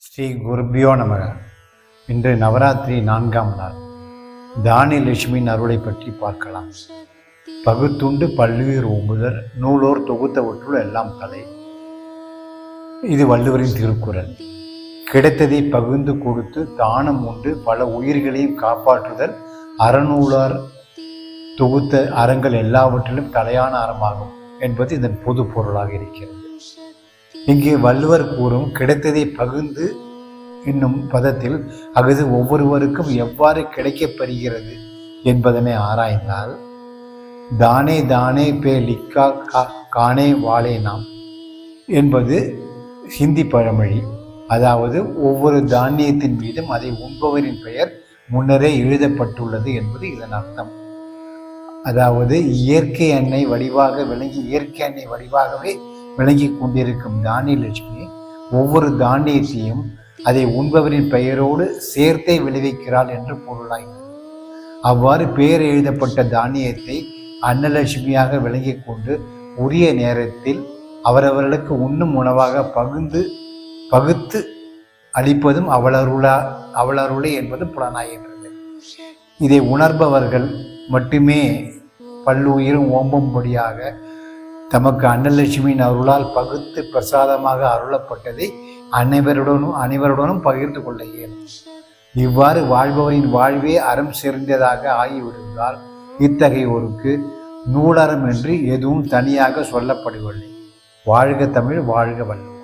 ஸ்ரீ குருபியோ நமக. இன்று நவராத்திரி 4ஆம் நாள். தானிய லட்சுமியின் அருளை பற்றி பார்க்கலாம். பகுத்துண்டு பல்லுயிர் ஓம்புதல் நூலோர் தொகுத்தவற்றுள் எல்லாம் தலை. இது வள்ளுவரின் திருக்குறள். கிடைத்ததை பகிர்ந்து கொடுத்து தானம் உண்டு பல உயிர்களையும் காப்பாற்றுதல் அறநூலார் தொகுத்த அறங்கள் எல்லாவற்றிலும் தலையான அறமாகும் என்பது இதன் பொது பொருளாக இருக்கிறது. இங்கே வள்ளுவர் கூறும் கிடைத்ததை பகிர்ந்து என்னும் பதத்தில் அஃது ஒவ்வொருவருக்கும் எவ்வாறு கிடைக்கப்பெறுகிறது என்பதனை ஆராய்ந்தால், தானே தானே பே லிக்கா கானே வாழே நாம் என்பது ஹிந்தி பழமொழி. அதாவது ஒவ்வொரு தானியத்தின் மீதும் அதை உண்பவரின் பெயர் முன்னரே எழுதப்பட்டுள்ளது என்பது இதன் அர்த்தம். அதாவது இயற்கை எண்ணெய் வடிவாகவே விளங்கி கொண்டிருக்கும் தானிய லட்சுமி ஒவ்வொரு தானியத்தையும் அதை உண்பவரின் பெயரோடு சேர்த்தே விளைவிக்கிறாள் என்று பொருளாகிறது. அவ்வாறு பெயர் எழுதப்பட்ட தானியத்தை அன்னலட்சுமியாக விளங்கி கொண்டு உரிய நேரத்தில் அவரவர்களுக்கு உண்ணும் உணவாக பகுத்து அளிப்பதும் அவளருளே என்பது புலனாகின்றது. இதை உணர்பவர்கள் மட்டுமே பல்லுயிரும் ஓம்பும்படியாக தமக்கு அன்னலட்சுமியின் அருளால் பகுத்து பிரசாதமாக அருளப்பட்டதை அனைவருடனும் பகிர்ந்து கொள்ள இயலும். இவ்வாறு வாழ்பவரின் வாழ்வே அறம் சேர்ந்ததாக ஆகிவிடுவதால் இத்தகையோருக்கு நூலறம் என்று எதுவும் தனியாக சொல்லப்படவில்லை. வாழ்க தமிழ், வாழ்க வள்ளுவர்.